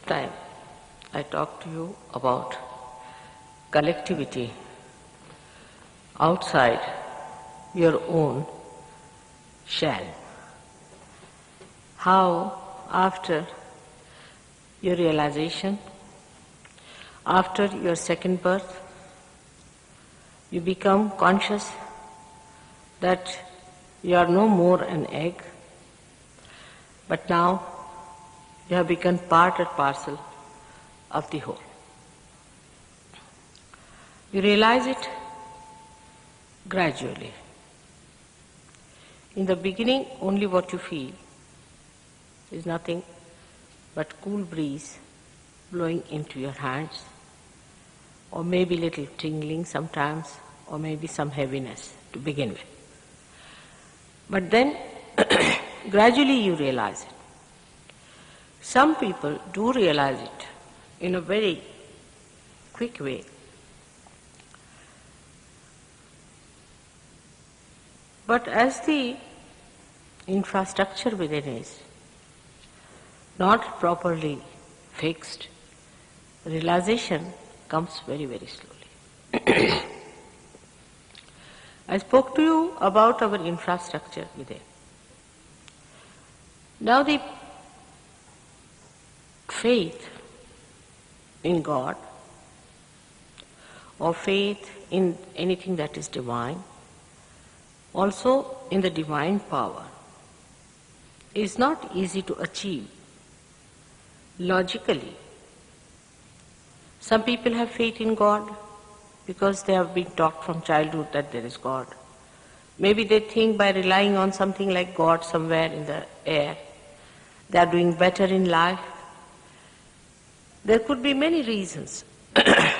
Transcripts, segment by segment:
time I talked to you about collectivity outside your own shell. How after your realization, after your second birth, you become conscious that you are no more an egg, but now you have become part and parcel of the whole. You realize it gradually. In the beginning, only what you feel is nothing but cool breeze blowing into your hands, or maybe little tingling sometimes, or maybe some heaviness to begin with. But then gradually you realize it. Some people do realize it in a very quick way. But as the infrastructure within is not properly fixed, realization comes very, very slowly. I spoke to you about our infrastructure within. Now the faith in God or faith in anything that is divine, also in the divine power, is not easy to achieve logically. Some people have faith in God because they have been taught from childhood that there is God. Maybe they think by relying on something like God somewhere in the air, they are doing better in life. There could be many reasons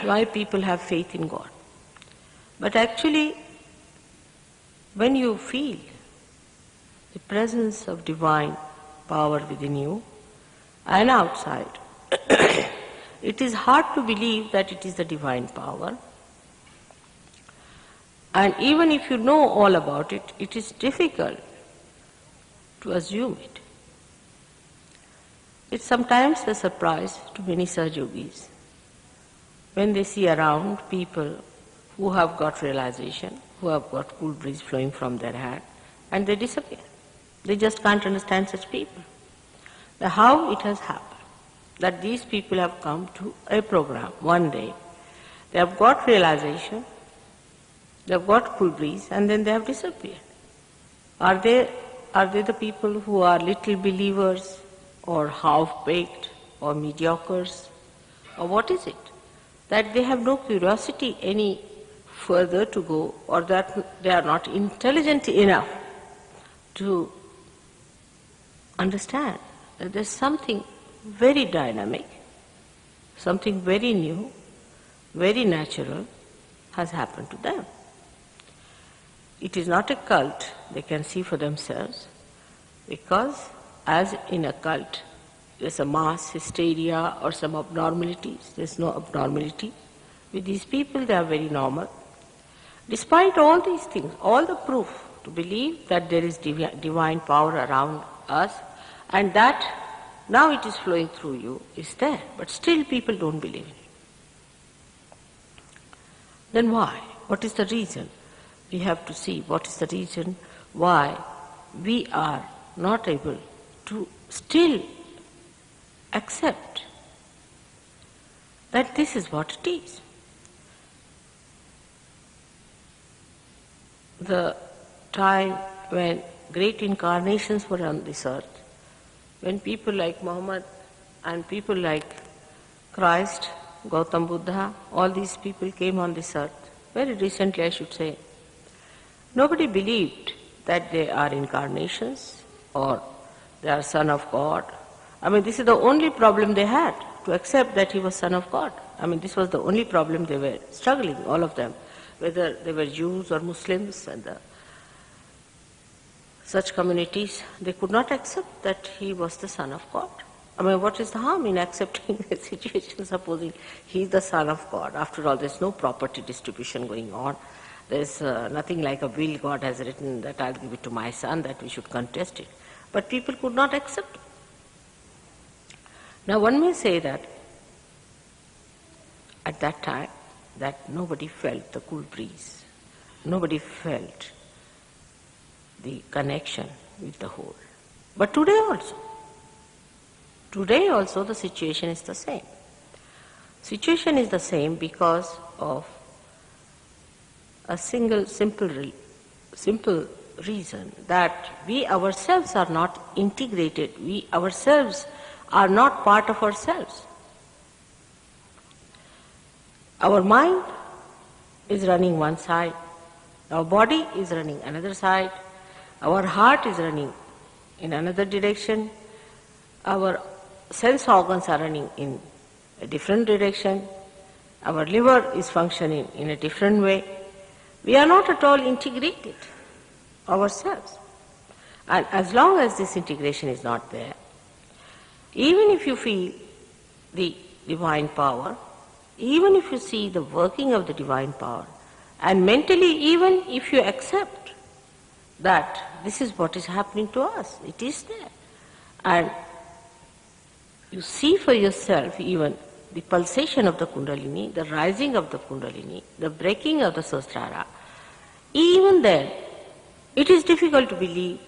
why people have faith in God. But actually, when you feel the presence of divine power within you and outside, it is hard to believe that it is the divine power. And even if you know all about it, it is difficult to assume it. It's sometimes a surprise to many Sahaja Yogis when they see around people who have got realization, who have got cool breeze flowing from their head, and they disappear. They just can't understand such people. Now, how it has happened that these people have come to a program one day, they have got realization, they have got cool breeze, and then they have disappeared. Are they the people who are little believers or half-baked or mediocres, or what is it? That they have no curiosity any further to go, or that they are not intelligent enough to understand that there's something very dynamic, something very new, very natural has happened to them. It is not a cult they can see for themselves, because as in a cult there's a mass hysteria or some abnormalities. There's no abnormality. With these people they are very normal. Despite all these things, all the proof to believe that there is divine power around us and that now it is flowing through you is there, but still people don't believe in it. Then why? What is the reason? We have to see what is the reason why we are not able to still accept that this is what it is. The time when great incarnations were on this earth, when people like Muhammad and people like Christ, Gautam Buddha, all these people came on this earth, very recently I should say, nobody believed that they are incarnations or they are Son of God. I mean, this is the only problem they had, to accept that he was Son of God. I mean, this was the only problem they were struggling, all of them, whether they were Jews or Muslims and such communities, they could not accept that he was the Son of God. I mean, what is the harm in accepting a situation, supposing he is the Son of God? After all, there's no property distribution going on. There's nothing like a will God has written that I'll give it to my son, that we should contest it. But people could not accept it. Now one may say that at that time that nobody felt the cool breeze, nobody felt the connection with the whole. But today also the situation is the same. Situation is the same because of a simple reason, that we ourselves are not integrated, we ourselves are not part of ourselves. Our mind is running one side, our body is running another side, our heart is running in another direction, our sense organs are running in a different direction, our liver is functioning in a different way. We are not at all integrated ourselves. And as long as this integration is not there, even if you feel the divine power, even if you see the working of the divine power, and mentally even if you accept that this is what is happening to us, it is there, and you see for yourself even the pulsation of the Kundalini, the rising of the Kundalini, the breaking of the Sahasrara, even then it is difficult to believe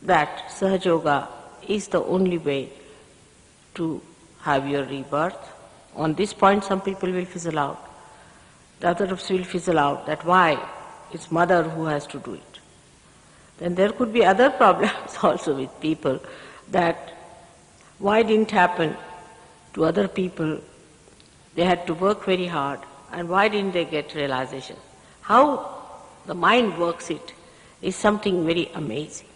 that Sahaja Yoga is the only way to have your rebirth. On this point some people will fizzle out, the others will fizzle out that why it's mother who has to do it. Then there could be other problems also with people, that why didn't happen to other people, they had to work very hard, and why didn't they get realization? How the mind works it is something very amazing.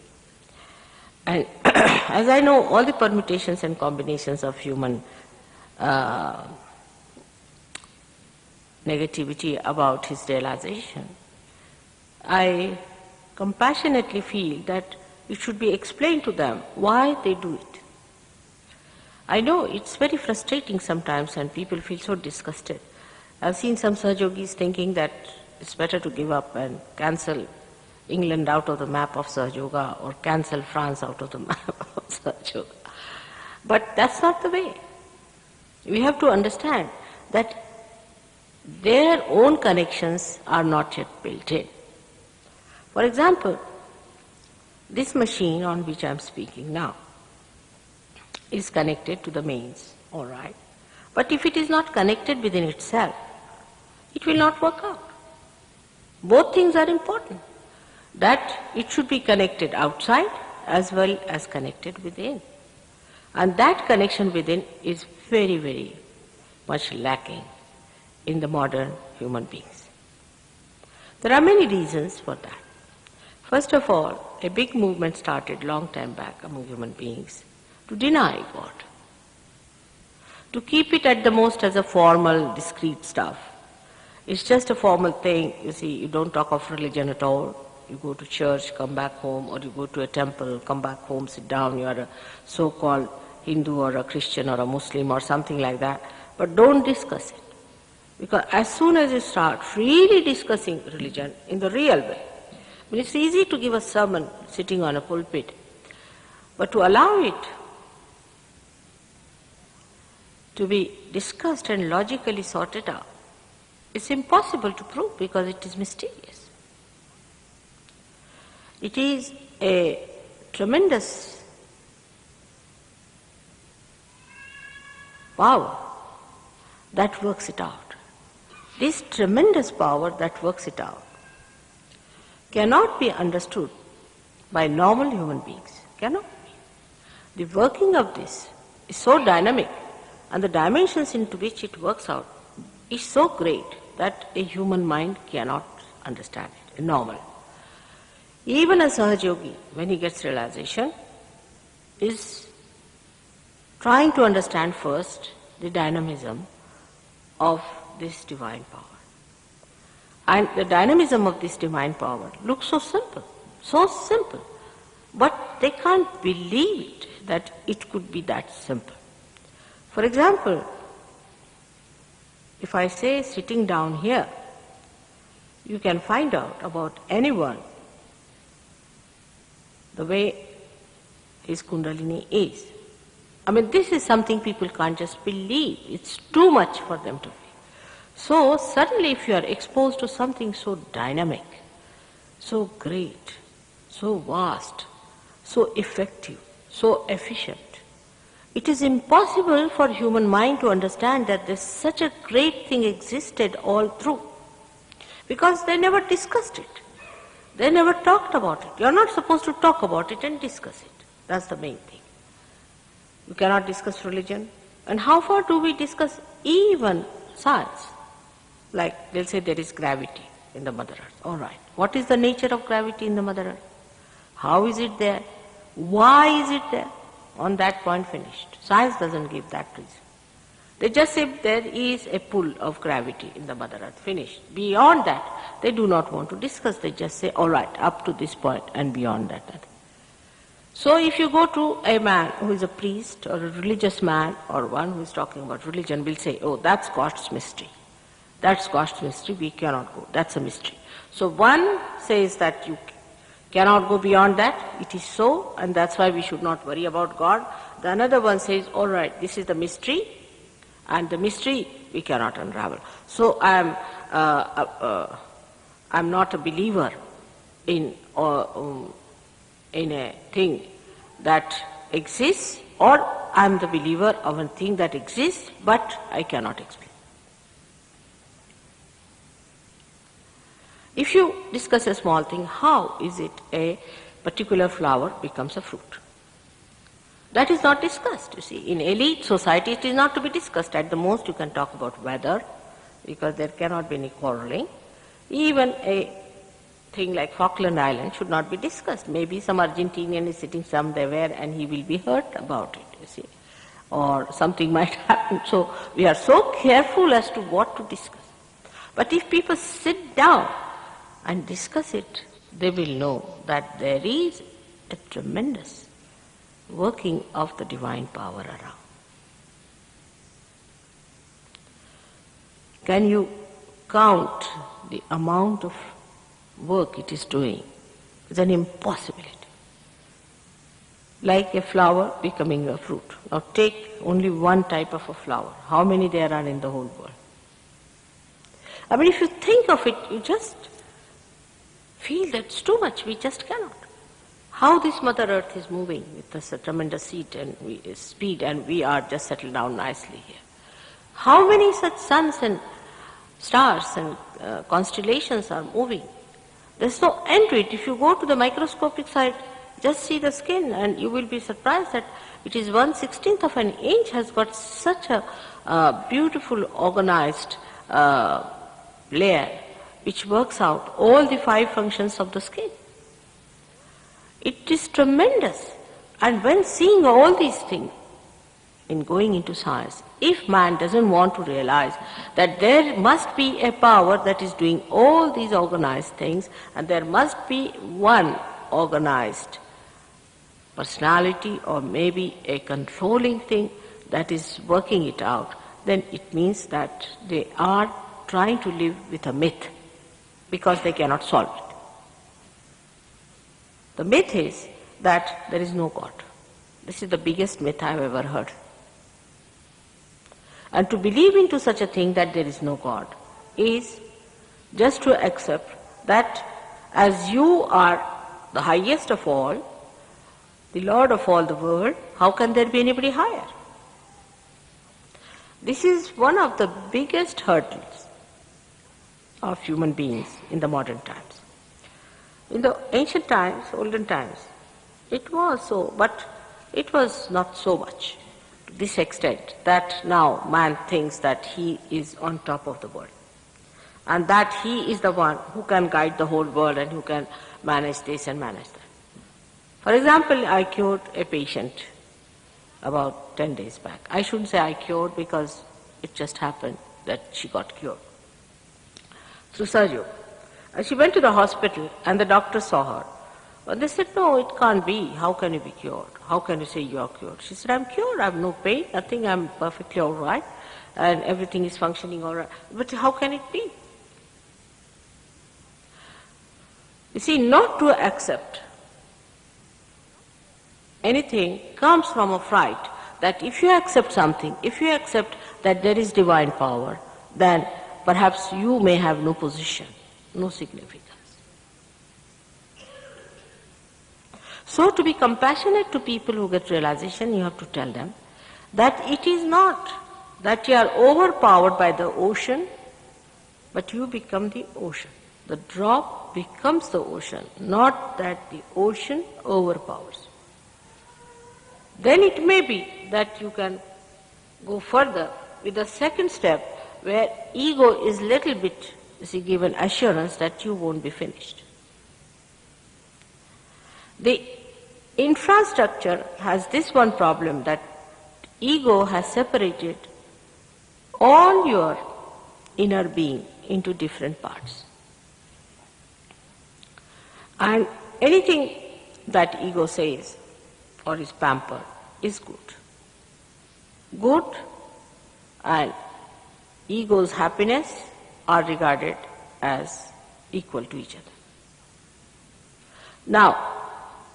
And as I know all the permutations and combinations of human negativity about his realization, I compassionately feel that it should be explained to them why they do it. I know it's very frustrating sometimes and people feel so disgusted. I've seen some Sahaja Yogis thinking that it's better to give up and cancel England out of the map of Sahaja Yoga or cancel France out of the map of Sahaja Yoga. But that's not the way. We have to understand that their own connections are not yet built in. For example, this machine on which I am speaking now is connected to the mains, all right. But if it is not connected within itself, it will not work out. Both things are important. That it should be connected outside as well as connected within. And that connection within is very, very much lacking in the modern human beings. There are many reasons for that. First of all, a big movement started long time back among human beings to deny God, to keep it at the most as a formal, discrete stuff. It's just a formal thing, you see, you don't talk of religion at all. You go to church, come back home, or you go to a temple, come back home, sit down, you are a so-called Hindu or a Christian or a Muslim or something like that, but don't discuss it. Because as soon as you start freely discussing religion in the real way, I mean, it's easy to give a sermon sitting on a pulpit, but to allow it to be discussed and logically sorted out, it's impossible to prove because it is mysterious. It is a tremendous power that works it out. This tremendous power that works it out cannot be understood by normal human beings. Cannot be. The working of this is so dynamic, and the dimensions into which it works out is so great that a human mind cannot understand it, normal. Even a Sahaja Yogi, when he gets realization, is trying to understand first the dynamism of this divine power. And the dynamism of this divine power looks so simple, but they can't believe it, that it could be that simple. For example, if I say sitting down here, you can find out about anyone the way his Kundalini is. I mean, this is something people can't just believe. It's too much for them to believe. So suddenly if you are exposed to something so dynamic, so great, so vast, so effective, so efficient, it is impossible for human mind to understand that this such a great thing existed all through, because they never discussed it. They never talked about it. You are not supposed to talk about it and discuss it. That's the main thing. You cannot discuss religion. And how far do we discuss even science? Like they'll say there is gravity in the Mother Earth. All right. What is the nature of gravity in the Mother Earth? How is it there? Why is it there? On that point finished. Science doesn't give that reason. They just say there is a pull of gravity in the Mother Earth. Finished. Beyond that, they do not want to discuss. They just say, all right, up to this point and beyond that, nothing. So if you go to a man who is a priest or a religious man or one who is talking about religion, will say, oh, that's God's mystery. That's God's mystery, we cannot go. That's a mystery. So one says that you cannot go beyond that, it is so, and that's why we should not worry about God. The another one says, all right, this is the mystery, and the mystery we cannot unravel. So I'm not a believer in a thing that exists, or I'm the believer of a thing that exists, but I cannot explain. If you discuss a small thing, how is it a particular flower becomes a fruit? That is not discussed, you see. In elite society, it is not to be discussed. At the most, you can talk about weather, because there cannot be any quarreling. Even a thing like Falkland Island should not be discussed. Maybe some Argentinian is sitting somewhere and he will be hurt about it, you see. Or something might happen. So we are so careful as to what to discuss. But if people sit down and discuss it, they will know that there is a tremendous working of the divine power around. Can you count the amount of work it is doing? It's an impossibility. Like a flower becoming a fruit. Now take only one type of a flower. How many there are in the whole world? I mean, if you think of it, you just feel that it's too much, we just cannot. How this Mother Earth is moving with this tremendous speed, and we are just settled down nicely here. How many such suns and stars and constellations are moving? There's no end to it. If you go to the microscopic side, just see the skin and you will be surprised that it is 1/16th of an inch has got such a beautiful organized layer which works out all the 5 functions of the skin. It is tremendous. And when seeing all these things, in going into science, if man doesn't want to realize that there must be a power that is doing all these organized things, and there must be one organized personality or maybe a controlling thing that is working it out, then it means that they are trying to live with a myth, because they cannot solve it. The myth is that there is no God. This is the biggest myth I have ever heard. And to believe into such a thing that there is no God is just to accept that as you are the highest of all, the Lord of all the world, how can there be anybody higher? This is one of the biggest hurdles of human beings in the modern times. In the ancient times, olden times, it was so, but it was not so much to this extent that now man thinks that he is on top of the world and that he is the one who can guide the whole world and who can manage this and manage that. For example, I cured a patient about 10 days back. I shouldn't say I cured because it just happened that she got cured through surgery. She went to the hospital and the doctor saw her. But they said, no, it can't be. How can you be cured? How can you say you are cured? She said, I'm cured. I have no pain, nothing. I'm perfectly all right. And everything is functioning all right. But how can it be? You see, not to accept anything comes from a fright that if you accept something, if you accept that there is divine power, then perhaps you may have no position, no significance. So to be compassionate to people who get realization, you have to tell them that it is not that you are overpowered by the ocean, but you become the ocean. The drop becomes the ocean, not that the ocean overpowers you. Then it may be that you can go further with the second step, where ego is little bit, given assurance that you won't be finished. The infrastructure has this one problem, that ego has separated all your inner being into different parts. And anything that ego says or is pampered is good. Good and ego's happiness are regarded as equal to each other. Now,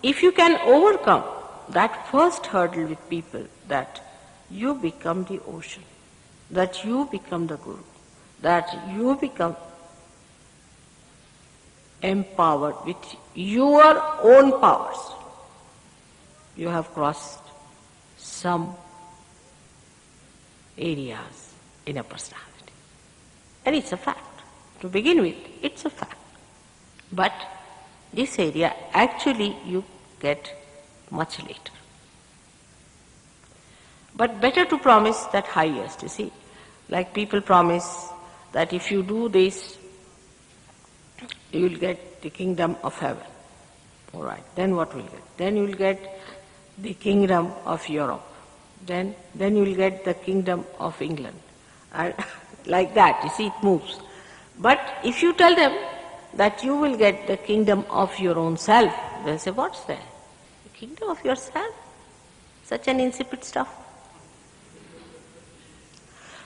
if you can overcome that first hurdle with people, that you become the ocean, that you become the guru, that you become empowered with your own powers, you have crossed some areas in a personality. And it's a fact. To begin with, it's a fact. But this area actually you get much later. But better to promise that highest, you see. Like people promise that if you do this, you will get the kingdom of heaven. All right, then what will you get? Then you will get the kingdom of Europe. Then you will get the kingdom of England. And like that, you see, it moves. But if you tell them that you will get the kingdom of your own self, they'll say, what's that? The kingdom of yourself? Such an insipid stuff.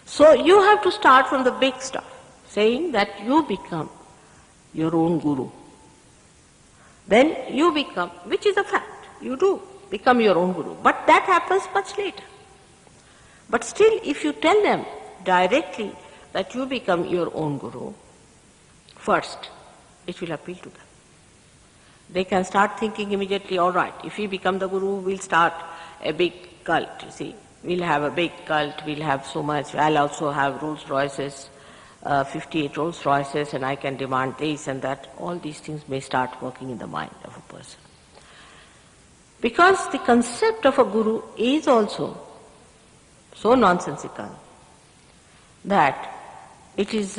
So you have to start from the big stuff, saying that you become your own guru. Then you become, which is a fact, you do become your own guru. But that happens much later. But still, if you tell them directly that you become your own guru, first, it will appeal to them. They can start thinking immediately, all right, if we become the guru, we'll start a big cult, you see. We'll have a big cult, we'll have so much, I'll also have Rolls Royces, 58 Rolls Royces, and I can demand this and that. All these things may start working in the mind of a person. Because the concept of a guru is also so nonsensical that it is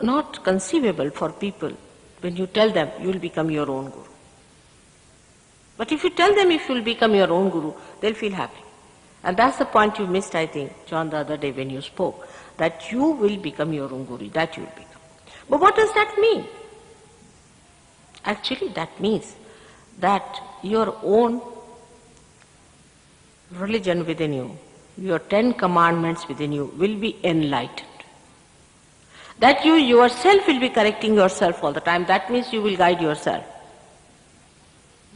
not conceivable for people when you tell them you will become your own guru. But if you tell them if you will become your own guru, they'll feel happy. And that's the point you missed, I think, John, the other day when you spoke, that you will become your own guru, that you will become. But what does that mean? Actually, that means that your own religion within you, your 10 commandments within you will be enlightened. That you yourself will be correcting yourself all the time. That means you will guide yourself.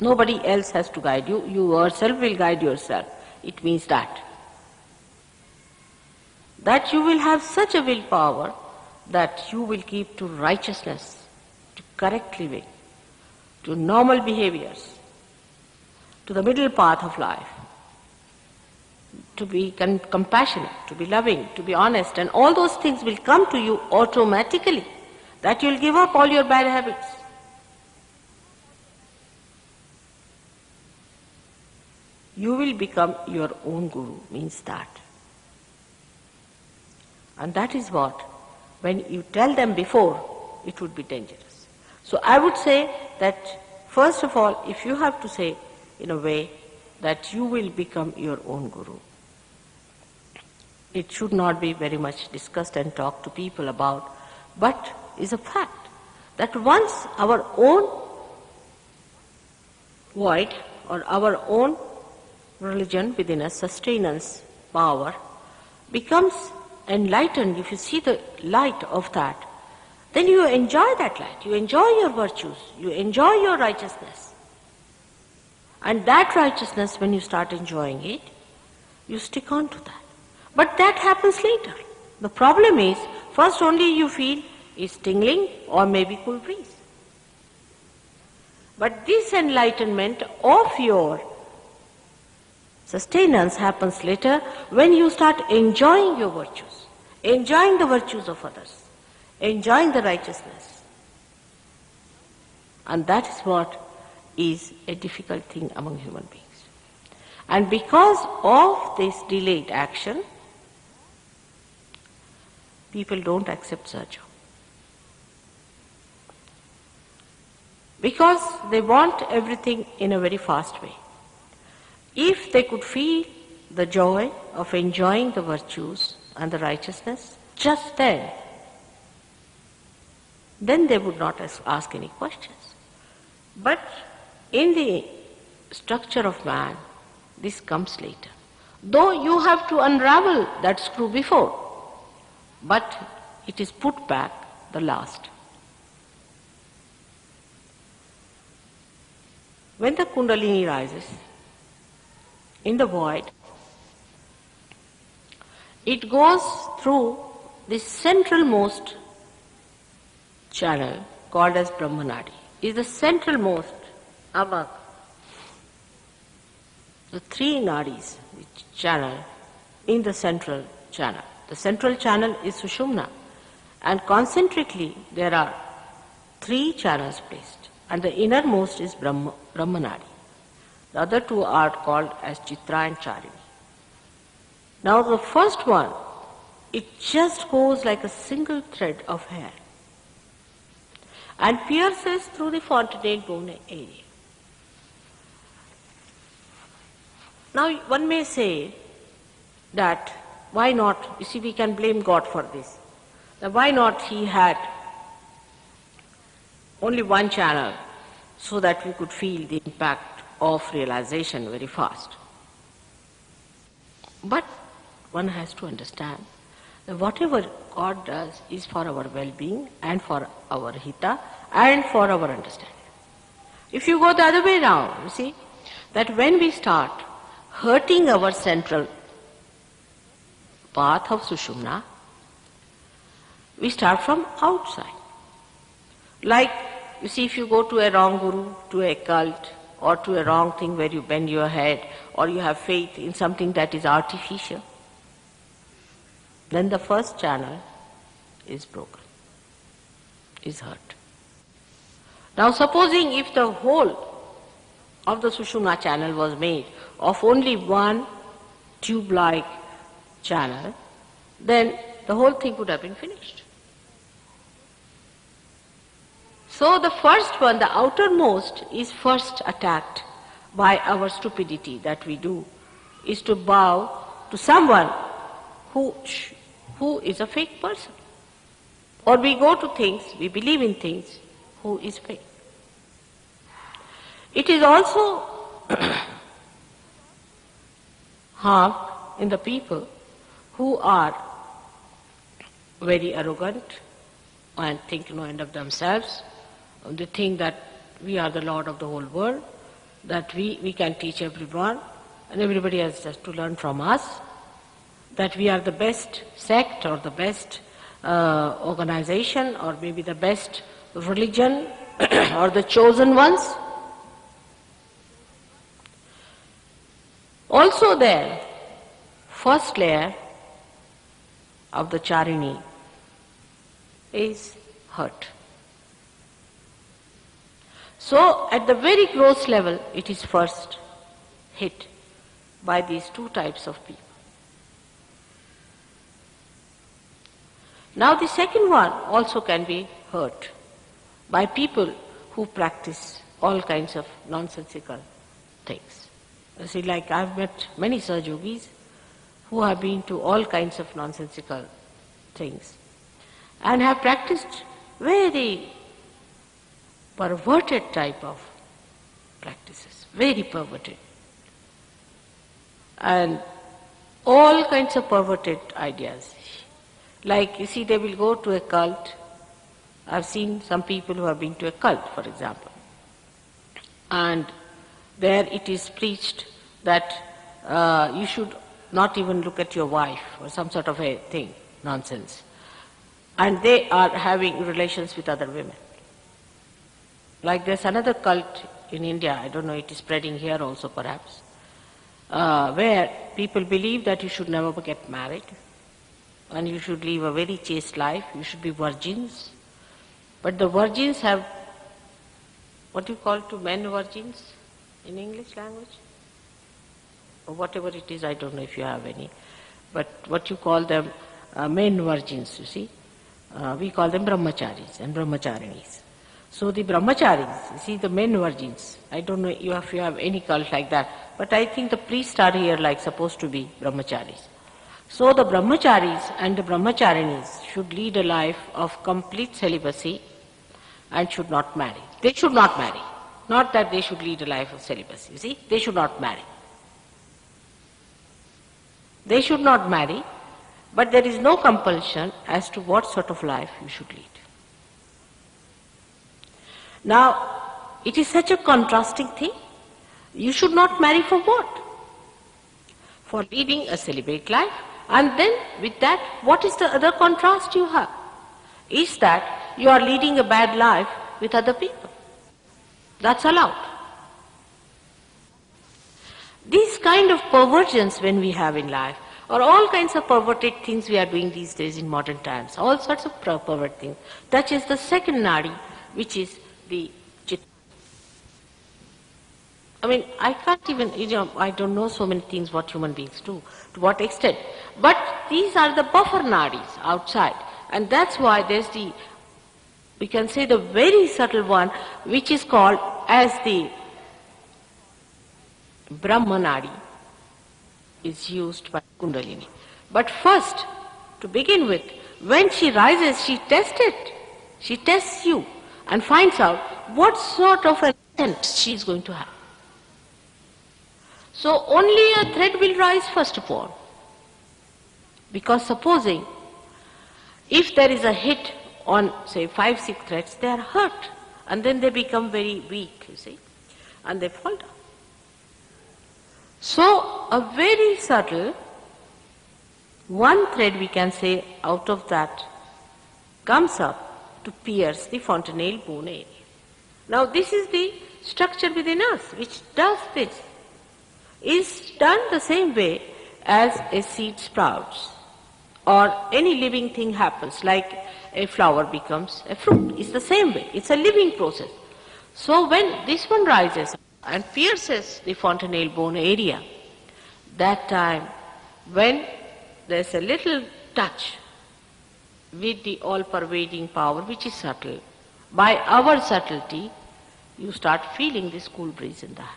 Nobody else has to guide you. You yourself will guide yourself. It means that you will have such a willpower that you will keep to righteousness, to correct living, to normal behaviors, to the middle path of life, to be compassionate, to be loving, to be honest, and all those things will come to you automatically, that you will give up all your bad habits. You will become your own guru, means that. And that is what, when you tell them before, it would be dangerous. So I would say that, first of all, if you have to say in a way that you will become your own guru, it should not be very much discussed and talked to people about, but is a fact that once our own void or our own religion within us, sustenance, power, becomes enlightened, if you see the light of that, then you enjoy that light, you enjoy your virtues, you enjoy your righteousness. And that righteousness, when you start enjoying it, you stick on to that. But that happens later. The problem is, first only you feel it's tingling or maybe cool breeze. But this enlightenment of your sustenance happens later when you start enjoying your virtues, enjoying the virtues of others, enjoying the righteousness. And that is what is a difficult thing among human beings. And because of this delayed action, people don't accept Sahaja. Because they want everything in a very fast way. If they could feel the joy of enjoying the virtues and the righteousness just then they would not ask any questions. But in the structure of man, this comes later. Though you have to unravel that screw before, but it is put back the last. When the Kundalini rises in the void, it goes through this centralmost channel called as Brahmanadi. Is the centralmost among the three nadis which channel in the central channel. The central channel is Sushumna, and concentrically there are three channels placed, and the innermost is Brahmanadi. The other two are called as Chitra and Charini. Now the first one, it just goes like a single thread of hair and pierces through the fontanelle bone area. Now one may say that why not, you see we can blame God for this. Now why not he had only one channel so that we could feel the impact of realization very fast. But one has to understand that whatever God does is for our well-being and for our hita and for our understanding. If you go the other way around, you see, that when we start hurting our central path of Sushumna, we start from outside. Like, you see, if you go to a wrong guru, to a cult, or to a wrong thing where you bend your head, or you have faith in something that is artificial, then the first channel is broken, is hurt. Now supposing if the whole of the Sushumna channel was made of only one tube-like channel, then the whole thing would have been finished. So the first one, the outermost, is first attacked by our stupidity that we do, is to bow to someone who is a fake person. Or we go to things, we believe in things, who is fake. It is also harm in the people who are very arrogant and think no end of themselves. They think that we are the Lord of the whole world, that we can teach everyone and everybody has just to learn from us, that we are the best sect or the best organization or maybe the best religion or the chosen ones. Also there, first layer of the Charini is hurt. So at the very gross level, it is first hit by these two types of people. Now the second one also can be hurt by people who practice all kinds of nonsensical things. You see, like I've met many Sahaja Yogis who have been to all kinds of nonsensical things and have practiced very perverted type of practices, very perverted. And all kinds of perverted ideas. Like, you see, they will go to a cult. I've seen some people who have been to a cult, for example. And There it is preached that you should not even look at your wife or some sort of a thing, nonsense. And they are having relations with other women. Like there's another cult in India, I don't know, it is spreading here also perhaps, where people believe that you should never get married and you should live a very chaste life, you should be virgins. But the virgins have, what do you call to men virgins in English language? Or whatever it is, I don't know if you have any. But what you call them, men virgins, you see. We call them brahmacharis and brahmacharinis. So the brahmacharis, you see the men virgins, I don't know if you have any cult like that, but I think the priests are here like supposed to be brahmacharis. So the brahmacharis and the brahmacharinis should lead a life of complete celibacy and should not marry. They should not marry. Not that they should lead a life of celibacy, you see, they should not marry. They should not marry, but there is no compulsion as to what sort of life you should lead. Now, it is such a contrasting thing. You should not marry for what? For leading a celibate life. And then with that, what is the other contrast you have? Is that you are leading a bad life with other people. That's allowed. These kind of perversions when we have in life, or all kinds of perverted things we are doing these days in modern times, all sorts of perverted things, that is the second nadi, which is the chitta. I mean, I can't even, I don't know so many things what human beings do, to what extent. But these are the buffer nadis outside. And that's why there's the, we can say the very subtle one, which is called as the Brahma nadi, is used by Kundalini. But first, to begin with, when she rises, she tests it. She tests you and finds out what sort of an intent she is going to have. So only a thread will rise first of all. Because supposing, if there is a hit on, say, 5-6 threads, they are hurt. And then they become very weak, you see, and they fall down. So a very subtle, one thread we can say out of that comes up to pierce the fontanelle bone area. Now this is the structure within us which does this. Is done the same way as a seed sprouts or any living thing happens, like a flower becomes a fruit. It's the same way. It's a living process. So when this one rises and pierces the fontanelle bone area, that time when there's a little touch with the all-pervading power which is subtle, by our subtlety you start feeling this cool breeze in the hand.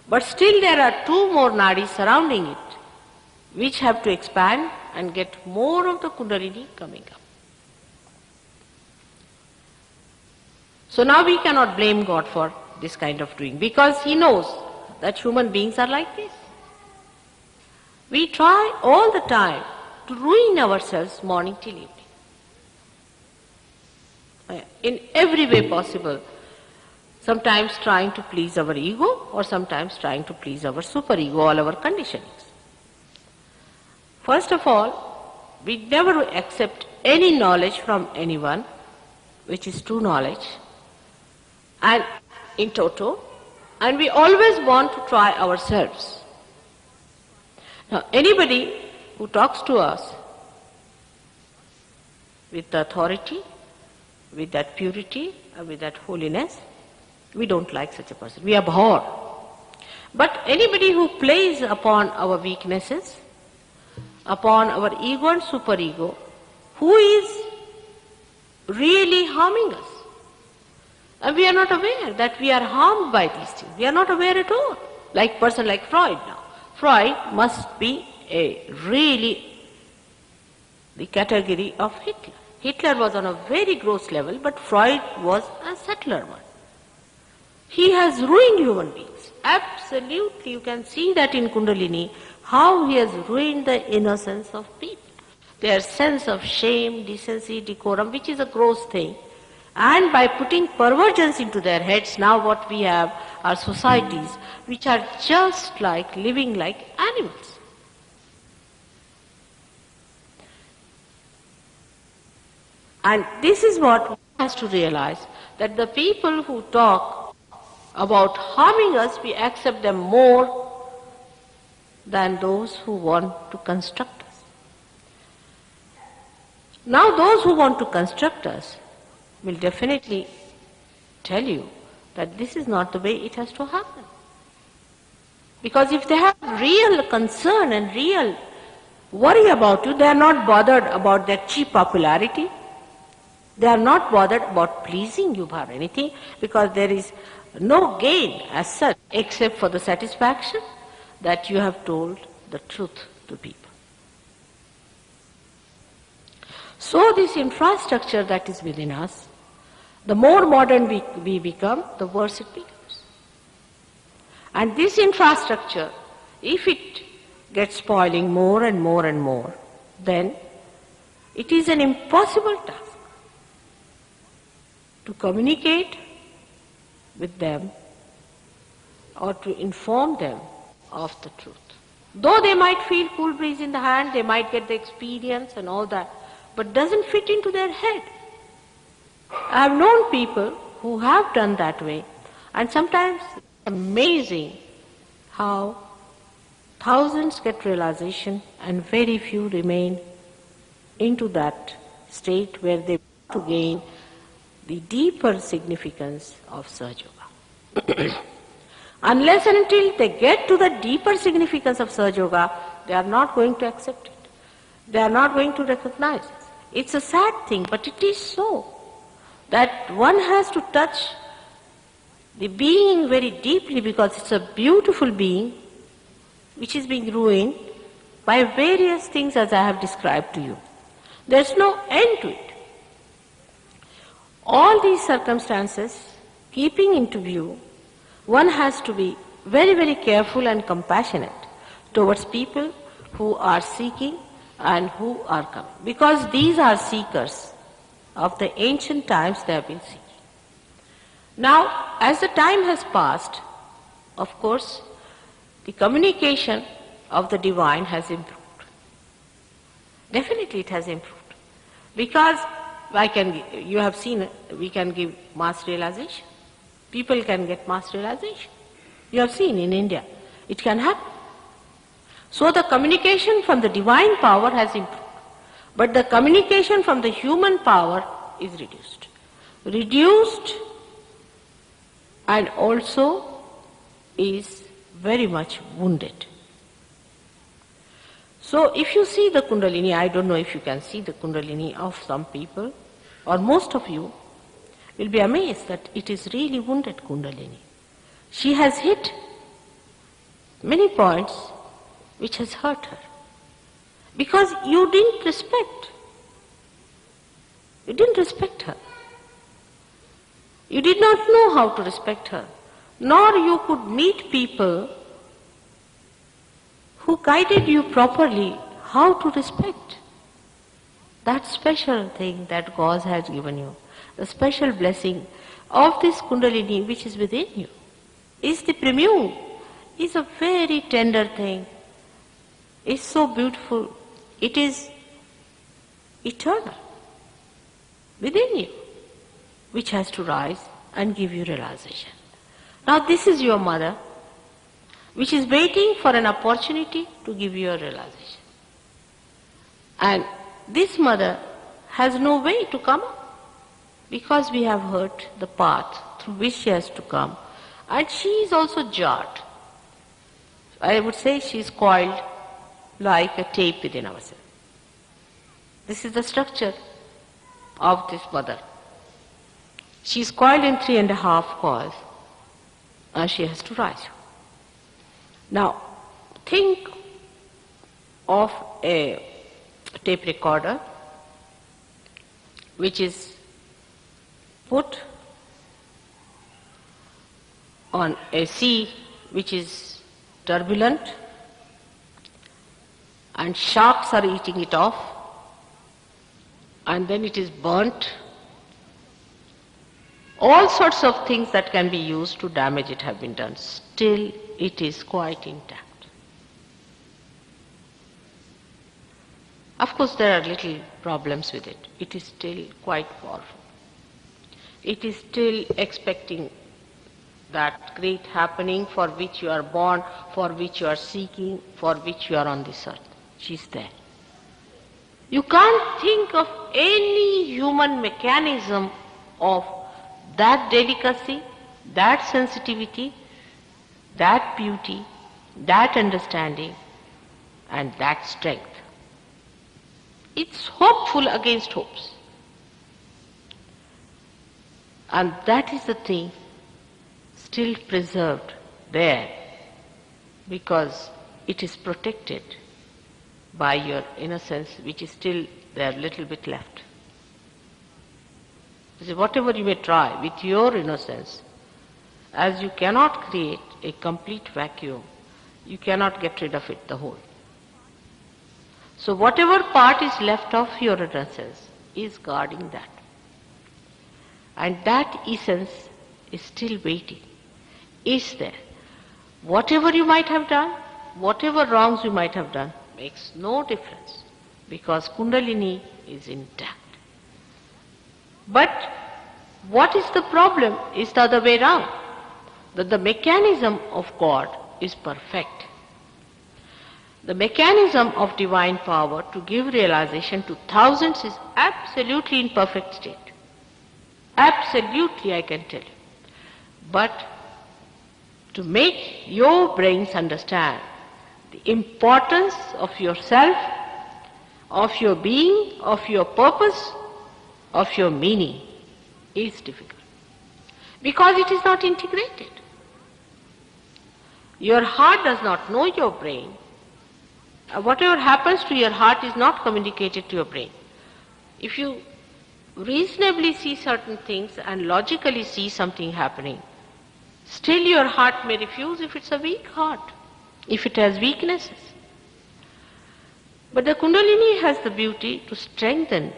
But still there are 2 more nadis surrounding it which have to expand and get more of the Kundalini coming up. So now we cannot blame God for this kind of doing, because He knows that human beings are like this. We try all the time to ruin ourselves morning till evening. In every way possible. Sometimes trying to please our ego, or sometimes trying to please our superego, all our conditionings. First of all, we never accept any knowledge from anyone, which is true knowledge, and in toto, and we always want to try ourselves. Now, anybody who talks to us with authority, with that purity, with that holiness, we don't like such a person. We abhor. But anybody who plays upon our weaknesses, upon our ego and superego, who is really harming us? And we are not aware that we are harmed by these things. We are not aware at all. Like person like Freud now. Freud must be really the category of Hitler. Hitler was on a very gross level, but Freud was a subtler one. He has ruined human beings. Absolutely, you can see that in Kundalini, how he has ruined the innocence of people. Their sense of shame, decency, decorum, which is a gross thing, And by putting perversions into their heads, now what we have are societies which are just like living like animals. And this is what one has to realize, that the people who talk about harming us, we accept them more than those who want to construct us. Now those who want to construct us will definitely tell you that this is not the way it has to happen. Because if they have real concern and real worry about you, they are not bothered about their cheap popularity. They are not bothered about pleasing you or anything, because there is no gain as such except for the satisfaction that you have told the truth to people. So this infrastructure that is within us, the more modern we become, the worse it becomes. And this infrastructure, if it gets spoiling more and more and more, then it is an impossible task to communicate with them or to inform them of the truth. Though they might feel cool breeze in the hand, they might get the experience and all that, but doesn't fit into their head. I have known people who have done that way, and sometimes it's amazing how thousands get realization and very few remain into that state where they want to gain the deeper significance of Sahaja Yoga. Unless and until they get to the deeper significance of Sahaja Yoga, they are not going to accept it. They are not going to recognize it. It's a sad thing, but it is so, that one has to touch the being very deeply, because it's a beautiful being which is being ruined by various things as I have described to you. There's no end to it. All these circumstances, keeping into view, one has to be very, very careful and compassionate towards people who are seeking and who are coming. Because these are seekers. Of the ancient times they have been seeking. Now, as the time has passed, of course, the communication of the divine has improved. Definitely it has improved. Because you have seen, we can give mass realization. People can get mass realization. You have seen in India, it can happen. So the communication from the divine power has improved. But the communication from the human power is reduced. Reduced and also is very much wounded. So if you see the Kundalini, I don't know if you can see the Kundalini of some people, or most of you will be amazed that it is really wounded Kundalini. She has hit many points which has hurt her. Because you didn't respect. You didn't respect her. You did not know how to respect her. Nor you could meet people who guided you properly how to respect that special thing that God has given you. The special blessing of this Kundalini which is within you. Is the premium. Is a very tender thing. It's so beautiful. It is eternal within you, which has to rise and give you realization. Now this is your mother, which is waiting for an opportunity to give you a realization. And this mother has no way to come up, because we have heard the path through which she has to come. And she is also jarred. I would say she is coiled like a tape within ourselves. This is the structure of this mother. She is coiled in 3.5 coils, and she has to rise. Now, think of a tape recorder which is put on a sea which is turbulent, and sharks are eating it off, and then it is burnt, All sorts of things that can be used to damage it have been done. Still, it is quite intact. Of course, there are little problems with it. It is still quite powerful. It is still expecting that great happening for which you are born, for which you are seeking, for which you are on this earth. She is there. You can't think of any human mechanism of that delicacy, that sensitivity, that beauty, that understanding, and that strength. It's hopeful against hopes. And that is the thing still preserved there because it is protected by your innocence, which is still there a little bit left. Whatever you may try with your innocence, as you cannot create a complete vacuum, you cannot get rid of it, the whole. So whatever part is left of your innocence is guarding that. And that essence is still waiting, is there. Whatever you might have done, whatever wrongs you might have done, makes no difference because Kundalini is intact. But what is the problem is the other way round, that the mechanism of God is perfect. The mechanism of divine power to give realization to thousands is absolutely in perfect state. Absolutely, I can tell you. But to make your brains understand the importance of yourself, of your being, of your purpose, of your meaning is difficult. Because it is not integrated. Your heart does not know your brain. Whatever happens to your heart is not communicated to your brain. If you reasonably see certain things and logically see something happening, still your heart may refuse if it's a weak heart, if it has weaknesses. But the Kundalini has the beauty to strengthen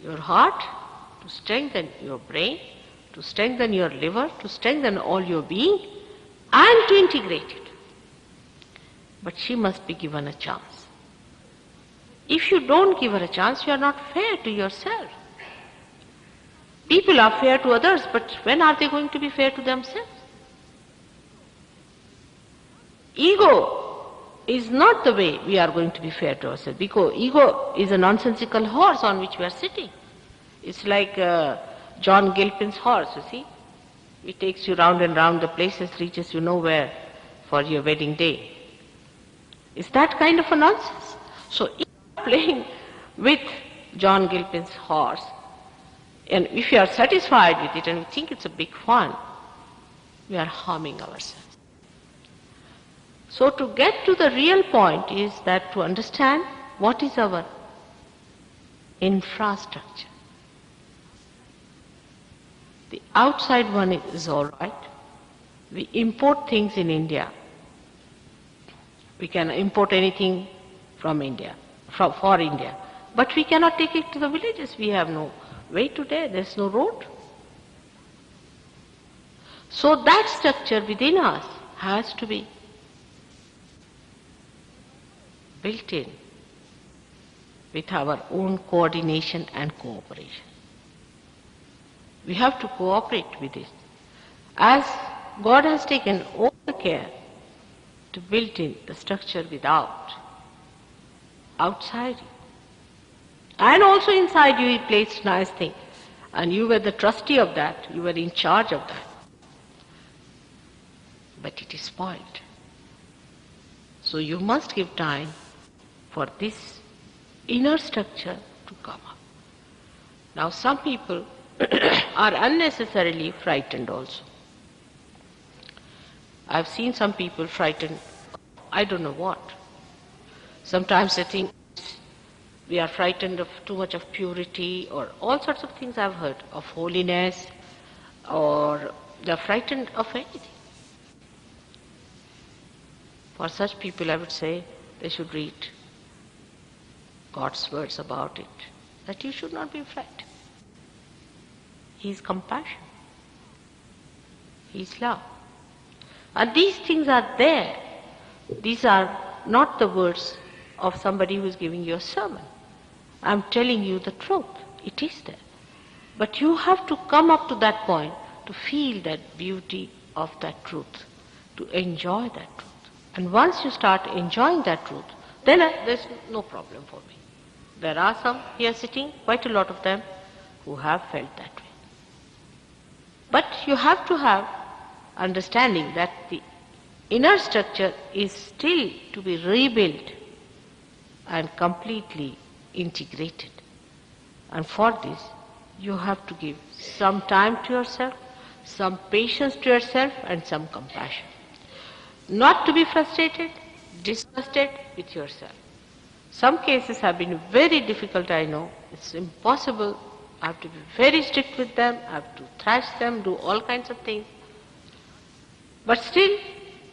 your heart, to strengthen your brain, to strengthen your liver, to strengthen all your being, and to integrate it. But she must be given a chance. If you don't give her a chance, you are not fair to yourself. People are fair to others, but when are they going to be fair to themselves? Ego is not the way we are going to be fair to ourselves, because ego is a nonsensical horse on which we are sitting. It's like John Gilpin's horse, you see. It takes you round and round the places, reaches you nowhere for your wedding day. Is that kind of a nonsense? So if you are playing with John Gilpin's horse, and if you are satisfied with it and we think it's a big fun, we are harming ourselves. So to get to the real point is that to understand what is our infrastructure. The outside one is all right. We import things in India. We can import anything from India, for India. But we cannot take it to the villages. We have no way today. There's no road. So that structure within us has to be built in with our own coordination and cooperation. We have to cooperate with it. As God has taken all the care to build in the structure without, outside you. And also inside you He placed nice things. And you were the trustee of that, you were in charge of that. But it is spoiled. So you must give time for this inner structure to come up. Now some people are unnecessarily frightened also. I've seen some people frightened, I don't know what. Sometimes they think we are frightened of too much of purity or all sorts of things I've heard, of holiness, or they're frightened of anything. For such people I would say they should read God's words about it, that you should not be frightened. He is compassion. is love. And these things are there. These are not the words of somebody who is giving you a sermon. I'm telling you the truth. It is there. But you have to come up to that point to feel that beauty of that truth, to enjoy that truth. And once you start enjoying that truth, then there's no problem for me. There are some here sitting, quite a lot of them, who have felt that way. But you have to have understanding that the inner structure is still to be rebuilt and completely integrated. And for this, you have to give some time to yourself, some patience to yourself, and some compassion. Not to be frustrated, disgusted with yourself. Some cases have been very difficult, I know. It's impossible. I have to be very strict with them, I have to thrash them, do all kinds of things. But still,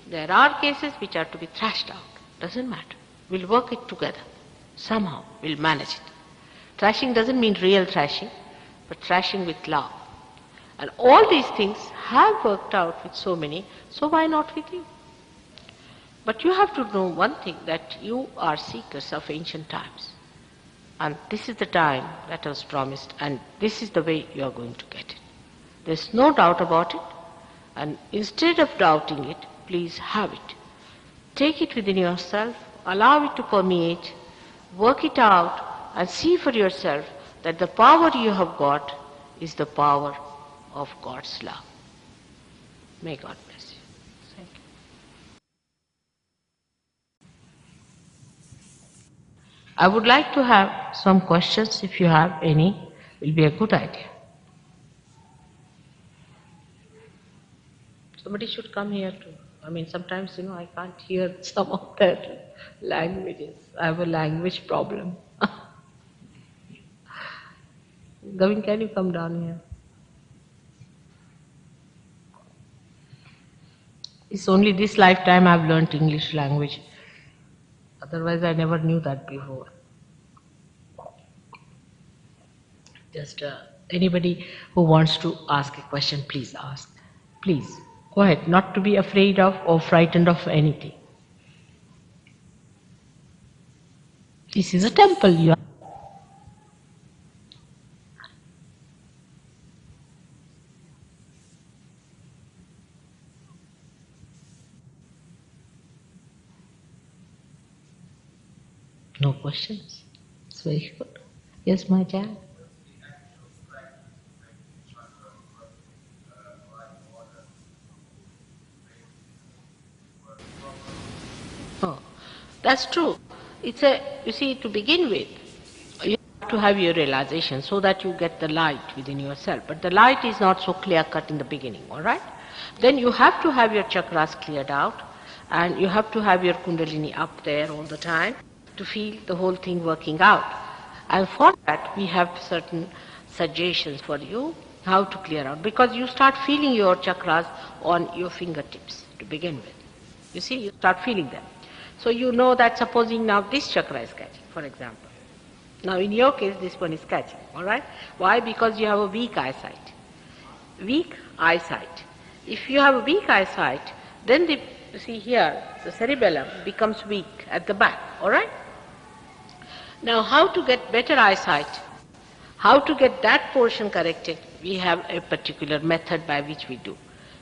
there are cases which are to be thrashed out. Doesn't matter. We'll work it together. Somehow, we'll manage it. Thrashing doesn't mean real thrashing, but thrashing with love. And all these things have worked out with so many, so why not with you? But you have to know one thing, that you are seekers of ancient times. And this is the time that was promised, and this is the way you are going to get it. There's no doubt about it. And instead of doubting it, please have it. Take it within yourself, allow it to permeate, work it out, and see for yourself that the power you have got is the power of God's love. May God bless you. Thank you. I would like to have some questions, if you have any, will be a good idea. Somebody should come here too. I mean, sometimes, I can't hear some of their languages. I have a language problem. Gavin, can you come down here? It's only this lifetime I've learnt English language. Otherwise, I never knew that before. Just anybody who wants to ask a question, please ask. Please, go ahead. Not to be afraid of or frightened of anything. This is a temple. You are. No questions. It's very good. Yes, my child. Oh, that's true. You see, to begin with, you have to have your realization so that you get the light within yourself. But the light is not so clear cut in the beginning, all right? Then you have to have your chakras cleared out, and you have to have your kundalini up there all the time to feel the whole thing working out. And for that, we have certain suggestions for you how to clear out, because you start feeling your chakras on your fingertips to begin with. You see, you start feeling them. So you know that supposing now this chakra is catching, for example. Now in your case, this one is catching, all right? Why? Because you have a weak eyesight. Weak eyesight. If you have a weak eyesight, then you see here, the cerebellum becomes weak at the back, all right? Now how to get better eyesight, how to get that portion corrected, we have a particular method by which we do.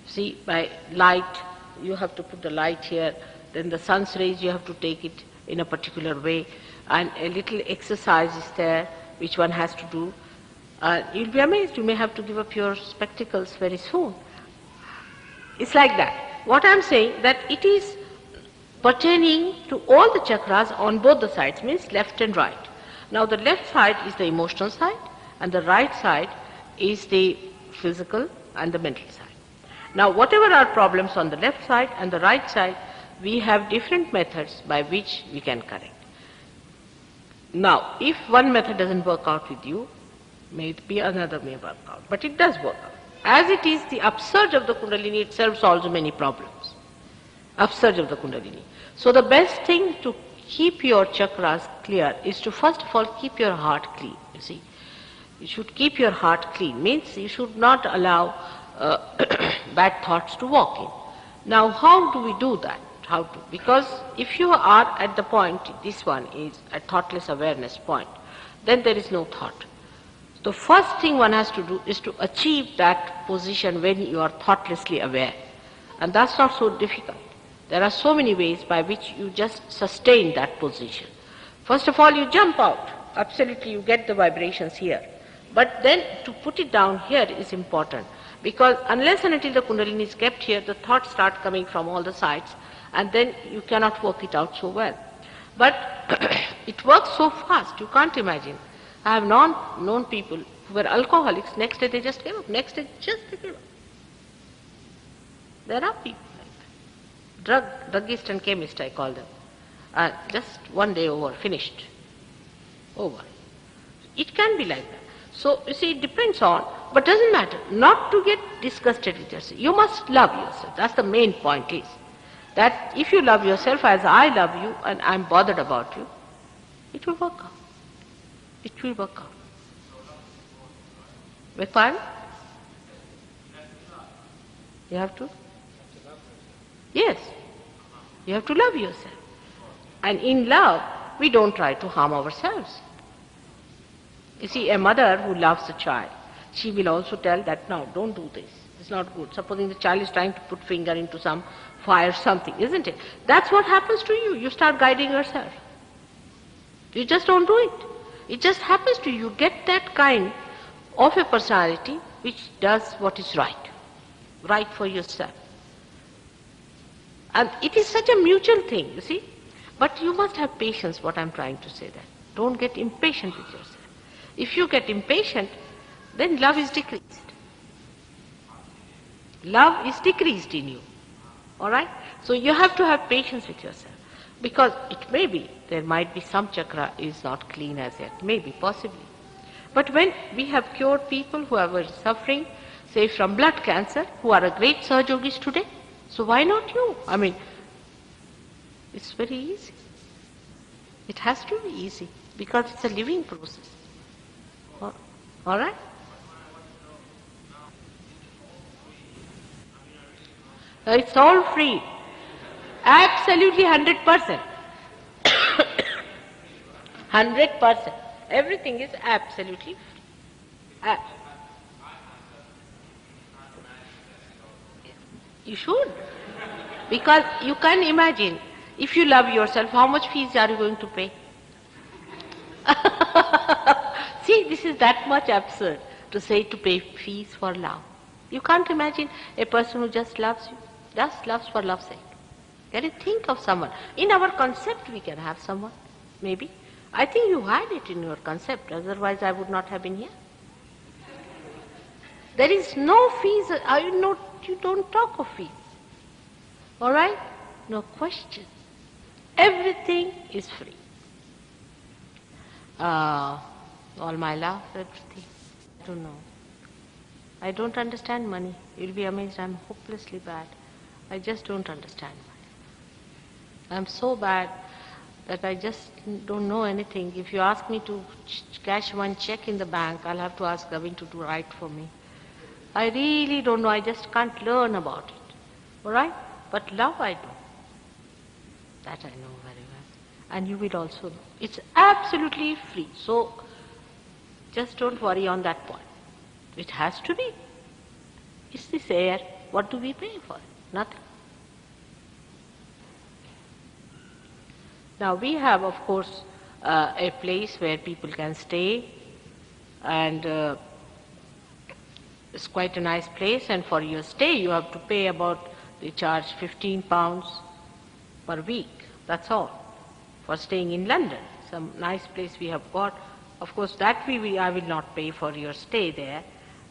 See, by light, you have to put the light here, then the sun's rays you have to take it in a particular way, and a little exercise is there which one has to do. You'll be amazed, you may have to give up your spectacles very soon. It's like that. What I'm saying, that it is pertaining to all the chakras on both the sides, means left and right. Now the left side is the emotional side, and the right side is the physical and the mental side. Now whatever are problems on the left side and the right side, we have different methods by which we can correct. Now, if one method doesn't work out with you, maybe another may work out, but it does work out. As it is, the upsurge of the Kundalini itself solves many problems. Upsurge of the Kundalini. So the best thing to keep your chakras clear is to first of all keep your heart clean, you see. You should keep your heart clean, means you should not allow bad thoughts to walk in. Now, how do we do that? How to? Because if you are at the point, this one is a thoughtless awareness point, then there is no thought. The first thing one has to do is to achieve that position when you are thoughtlessly aware. And that's not so difficult. There are so many ways by which you just sustain that position. First of all, you jump out. Absolutely, you get the vibrations here. But then to put it down here is important, because unless and until the Kundalini is kept here, the thoughts start coming from all the sides, and then you cannot work it out so well. But it works so fast, you can't imagine. I have known people who were alcoholics, next day they just gave up, next day just they gave up. There are people like that. Druggist and chemist, I call them. Just one day over, finished. Over. It can be like that. So, you see, it depends on, but doesn't matter, not to get disgusted with yourself. You must love yourself. That's the main point is, that if you love yourself as I love you and I'm bothered about you, it will work out. It will work out. With pardon? You have to? Yes. You have to love yourself. And in love, we don't try to harm ourselves. You see, a mother who loves a child, she will also tell that, no, don't do this. It's not good. Supposing the child is trying to put finger into some fire, something, isn't it? That's what happens to you. You start guiding yourself. You just don't do it. It just happens to you. You get that kind of a personality which does what is right for yourself. And it is such a mutual thing, you see. But you must have patience, what I'm trying to say that. Don't get impatient with yourself. If you get impatient, then love is decreased. Love is decreased in you. All right? So you have to have patience with yourself. Because it may be, there might be some chakra is not clean as yet. Maybe, possibly. But when we have cured people who are suffering, say from blood cancer, who are a great Sahaja Yogis today, so why not you? I mean, it's very easy. It has to be easy because it's a living process. All right? It's all free. Absolutely 100%. 100%. Everything is absolutely free. You should. Because you can imagine, if you love yourself, how much fees are you going to pay? See, this is that much absurd to say to pay fees for love. You can't imagine a person who just loves you, just loves for love's sake. Can you think of someone? In our concept we can have someone, maybe. I think you had it in your concept, otherwise I would not have been here. There is no fees, you don't talk of fees. All right? No question. Everything is free. All my love, everything. I don't know. I don't understand money. You'll be amazed, I'm hopelessly bad. I just don't understand money. I'm so bad that I just don't know anything. If you ask me to cash one check in the bank, I'll have to ask Gavin to do right for me. I really don't know. I just can't learn about it. All right? But love I do. That I know very well. And you will also know. It's absolutely free. So just don't worry on that point. It has to be. It's this air. What do we pay for it? Nothing. Now we have, of course, a place where people can stay, and it's quite a nice place, and for your stay you have to pay about, they charge £15 per week, that's all, for staying in London. Some nice place we have got. Of course that I will not pay for your stay there.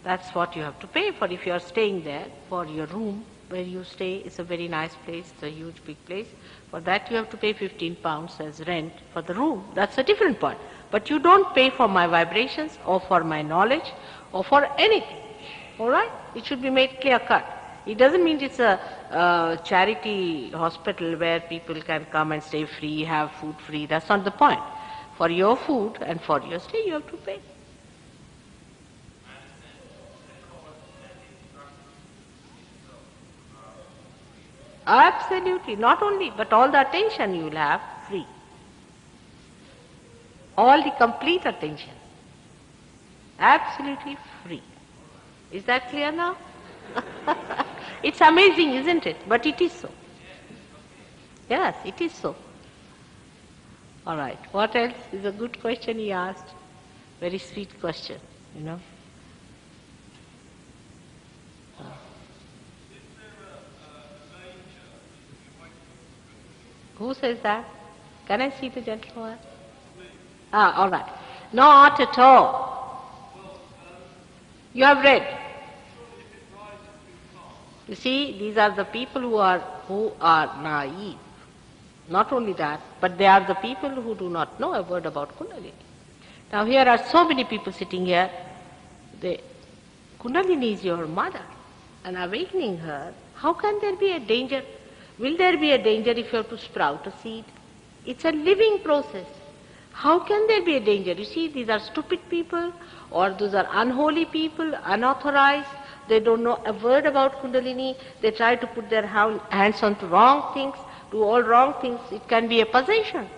That's what you have to pay for if you are staying there, for your room where you stay. It's a very nice place, it's a huge big place. For that you have to pay £15 as rent for the room. That's a different point. But you don't pay for my vibrations or for my knowledge or for anything. All right? It should be made clear cut. It doesn't mean it's a charity hospital where people can come and stay free, have food free. That's not the point. For your food and for your stay you have to pay. Absolutely. Not only, but all the attention you will have free. All the complete attention. Absolutely free. Is that clear now? It's amazing, isn't it? But it is so. Yes, it is so. All right. What else? Is a good question he asked. Very sweet question, you know. Who says that? Can I see the gentleman? All right. Not at all. You have read. You see, these are the people who are naive. Not only that, but they are the people who do not know a word about Kundalini. Now here are so many people sitting here. Kundalini is your mother, and awakening her, how can there be a danger? Will there be a danger if you have to sprout a seed? It's a living process. How can there be a danger? You see, these are stupid people, or those are unholy people, unauthorized. They don't know a word about Kundalini. They try to put their hands onto wrong things, do all wrong things. It can be a possession.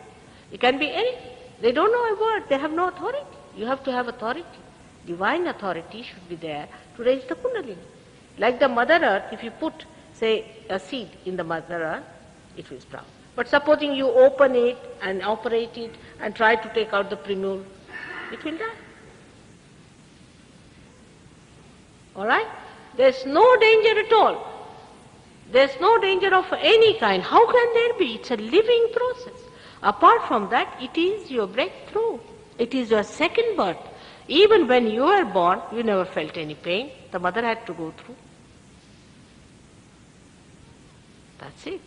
It can be anything. They don't know a word. They have no authority. You have to have authority. Divine authority should be there to raise the Kundalini. Like the Mother Earth, if you put, say, a seed in the Mother Earth, it will sprout. But supposing you open it and operate it and try to take out the primule, it will die. All right? There's no danger at all. There's no danger of any kind. How can there be? It's a living process. Apart from that, it is your breakthrough. It is your second birth. Even when you were born, you never felt any pain. The mother had to go through. That's it.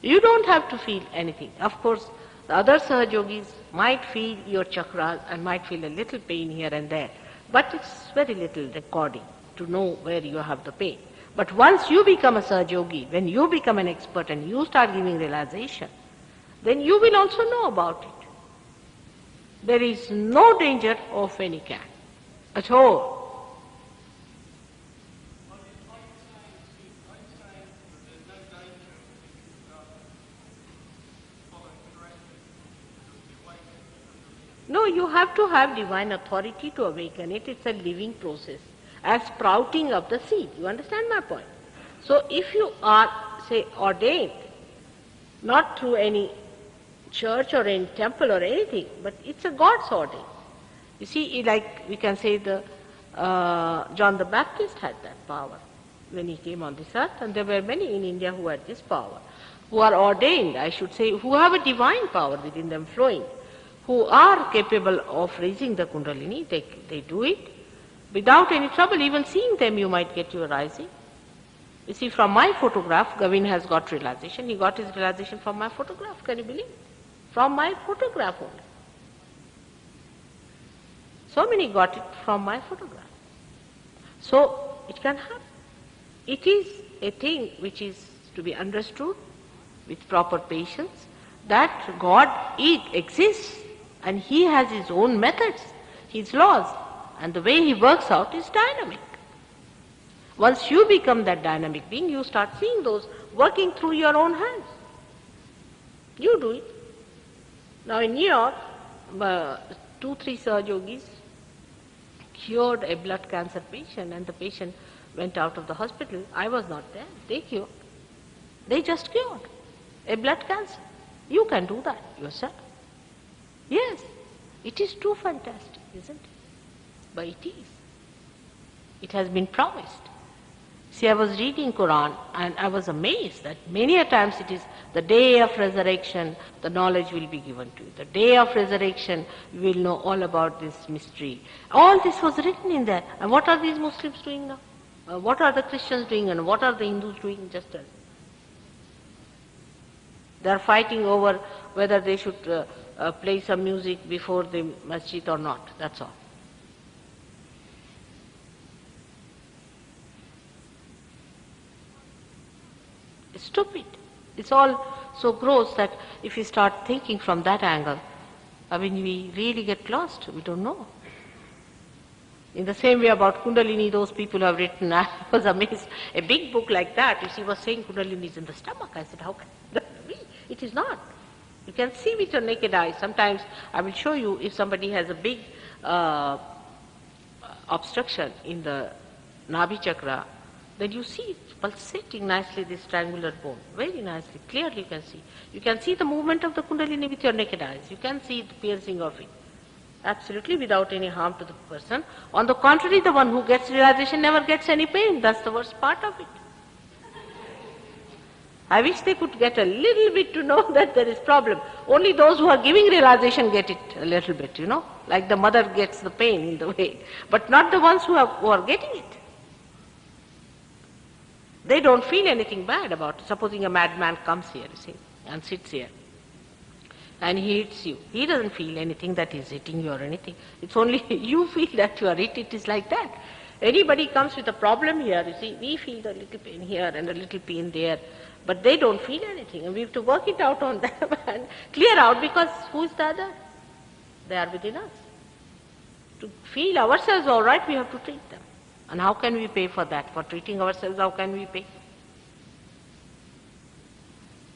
You don't have to feel anything. Of course, the other Sahaja Yogis might feel your chakras and might feel a little pain here and there. But it's very little recording to know where you have the pain. But once you become a Sahaja Yogi, when you become an expert and you start giving realization, then you will also know about it. There is no danger of any kind at all. No, you have to have divine authority to awaken it. It's a living process, as sprouting of the seed. You understand my point? So if you are, say, ordained, not through any church or any temple or anything, but it's a God's ordain. You see, like we can say the John the Baptist had that power when he came on this earth, and there were many in India who had this power, who are ordained, I should say, who have a divine power within them flowing, who are capable of raising the Kundalini. They do it without any trouble. Even seeing them, you might get your rising. You see, from my photograph, Gavin has got realization. He got his realization from my photograph. Can you believe? From my photograph only. So many got it from my photograph. So it can happen. It is a thing which is to be understood with proper patience, that God exists and He has His own methods, His laws, and the way He works out is dynamic. Once you become that dynamic being, you start seeing those working through your own hands. You do it. Now in New York, 2-3 Sahaja Yogis cured a blood cancer patient, and the patient went out of the hospital. I was not there. They cured. They just cured a blood cancer. You can do that yourself. Yes, it is too fantastic, isn't it? But it is. It has been promised. See, I was reading Quran and I was amazed that many a times it is the day of resurrection, the knowledge will be given to you. The day of resurrection, you will know all about this mystery. All this was written in there. And what are these Muslims doing now? What are the Christians doing and what are the Hindus doing? Just tell me. They are fighting over whether they should play some music before the masjid or not. That's all. It's stupid. It's all so gross that if you start thinking from that angle, I mean, we really get lost. We don't know. In the same way about Kundalini, those people who have written, I was amazed, a big book like that, you see, was saying Kundalini is in the stomach. I said, how can that be? It is not. You can see with your naked eye. Sometimes I will show you if somebody has a big obstruction in the Nabhi chakra, then you see it pulsating nicely, this triangular bone, very nicely, clearly you can see. You can see the movement of the Kundalini with your naked eyes. You can see the piercing of it, absolutely without any harm to the person. On the contrary, the one who gets realization never gets any pain. That's the worst part of it. I wish they could get a little bit to know that there is problem. Only those who are giving realization get it a little bit, like the mother gets the pain in the way, but not the ones who are getting it. They don't feel anything bad about it. Supposing a madman comes here, you see, and sits here, and he hits you. He doesn't feel anything that he's hitting you or anything. It's only you feel that you are hit. It is like that. Anybody comes with a problem here, you see, we feel a little pain here and a little pain there, but they don't feel anything. And we have to work it out on them and clear out, because who is the other? They are within us. To feel ourselves all right, we have to treat them. And how can we pay for that? For treating ourselves, how can we pay?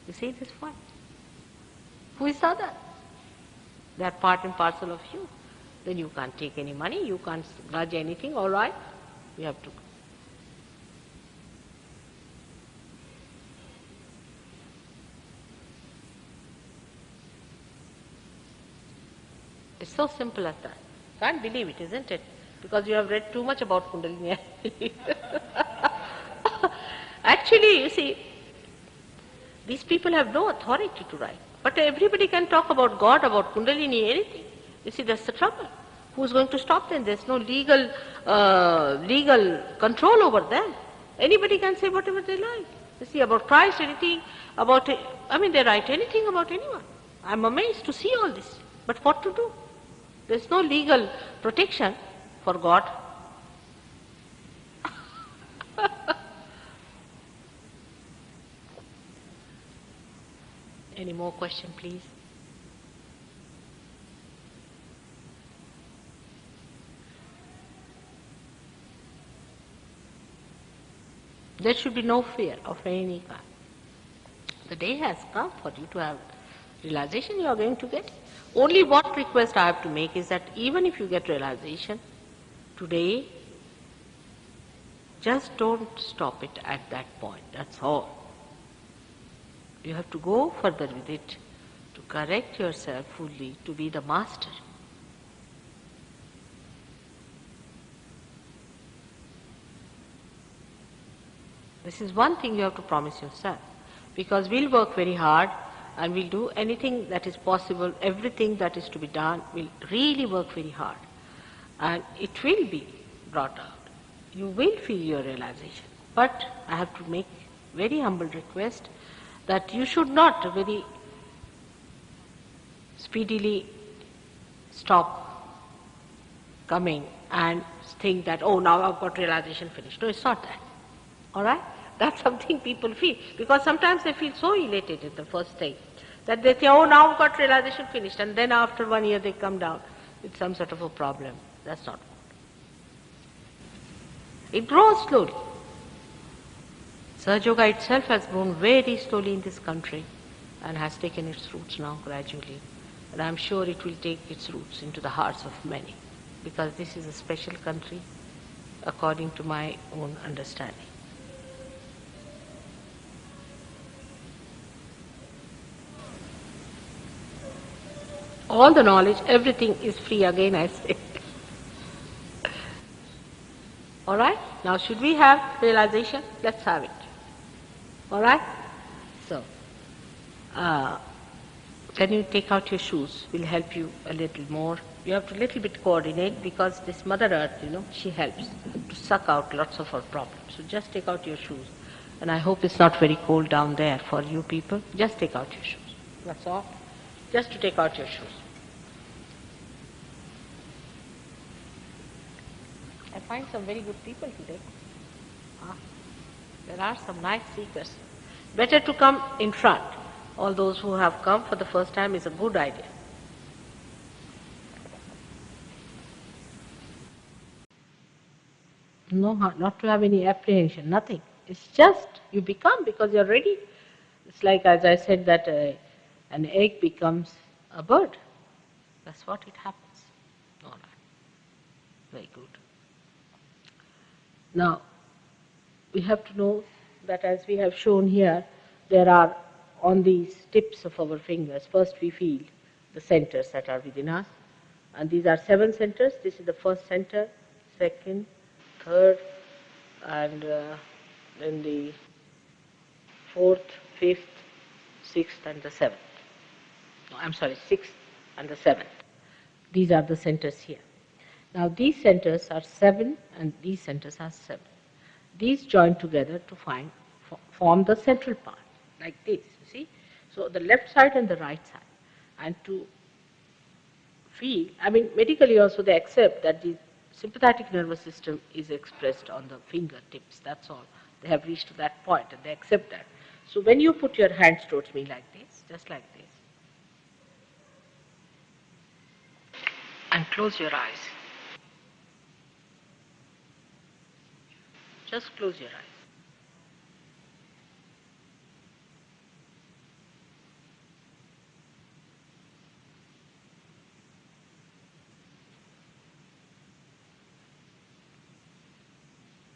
You see this point? Who is the other? They are part and parcel of you. Then you can't take any money, you can't grudge anything, all right? We have to. It's so simple as that. Can't believe it, isn't it? Because you have read too much about Kundalini. Actually, you see, these people have no authority to write. But everybody can talk about God, about Kundalini, anything. You see, that's the trouble. Who's going to stop them? There's no legal control over them. Anybody can say whatever they like. You see, about Christ, anything, they write anything about anyone. I'm amazed to see all this. But what to do? There's no legal protection for God. Any more question, please? There should be no fear of any kind. The day has come for you to have realization, you are going to get. Only what request I have to make is that even if you get realization today, just don't stop it at that point, that's all. You have to go further with it, to correct yourself fully, to be the master. This is one thing you have to promise yourself, because we'll work very hard and we'll do anything that is possible, everything that is to be done, we'll really work very hard. And it will be brought out. You will feel your realization. But I have to make very humble request that you should not very speedily stop coming and think that, oh, now I've got realization finished. No, it's not that. All right? That's something people feel. Because sometimes they feel so elated at the first stage that they say, oh, now I've got realization finished. And then after 1 year they come down with some sort of a problem. That's not good. It grows slowly. Sahaja Yoga itself has grown very slowly in this country and has taken its roots now gradually. And I'm sure it will take its roots into the hearts of many, because this is a special country according to my own understanding. All the knowledge, everything is free again, I say. All right? Now should we have realization? Let's have it. All right? So, can you take out your shoes? We'll help you a little more. You have to little bit coordinate, because this Mother Earth, she helps to suck out lots of our problems. So just take out your shoes. And I hope it's not very cold down there for you people. Just take out your shoes. That's all. Just to take out your shoes. I find some very good people today. There are some nice seekers. Better to come in front. All those who have come for the first time is a good idea. not to have any apprehension, nothing. It's just you become because you're ready. It's like, as I said, that an egg becomes a bird. That's what it happens. All right. Very good. Now, we have to know that as we have shown here, there are on these tips of our fingers, first we feel the centers that are within us. And these are 7 centers. This is the first center, second, third, and then the fourth, fifth, sixth, and the seventh. No, I'm sorry, sixth and the seventh. These are the centers here. Now these centers are 7 and these centers are 7. These join together to form the central part, like this, you see. So the left side and the right side. And to feel, I mean, medically also they accept that the sympathetic nervous system is expressed on the fingertips, that's all. They have reached to that point and they accept that. So when you put your hands towards me like this, just like this, and close your eyes. Just close your eyes.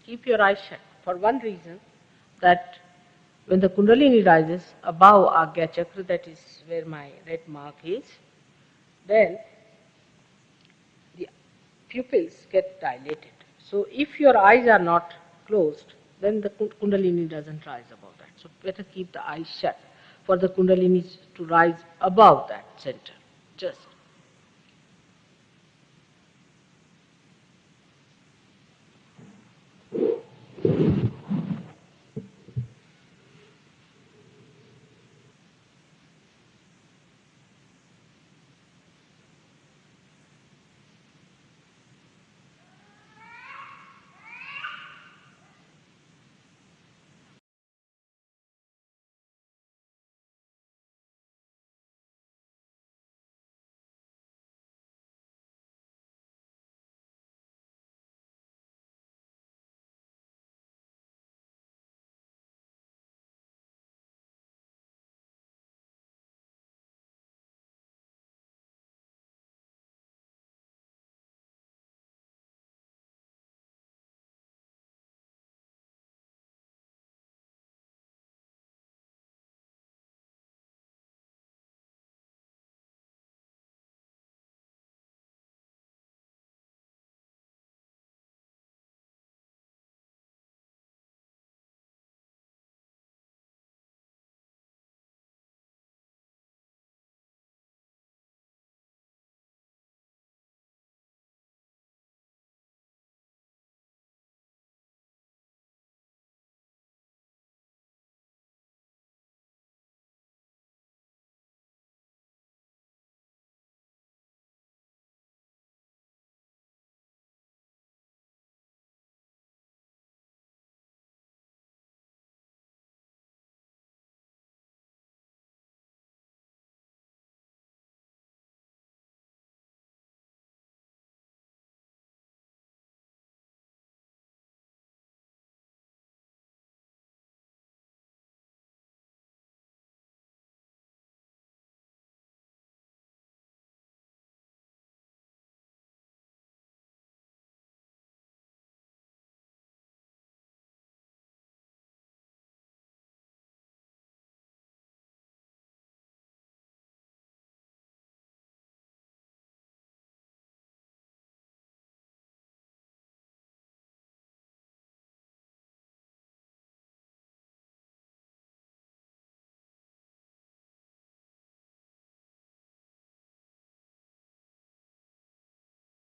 Keep your eyes shut for one reason, that when the Kundalini rises above Agya Chakra, that is where my red mark is, then the pupils get dilated. So if your eyes are not closed, then the Kundalini doesn't rise above that. So better keep the eyes shut for the Kundalini to rise above that center. Just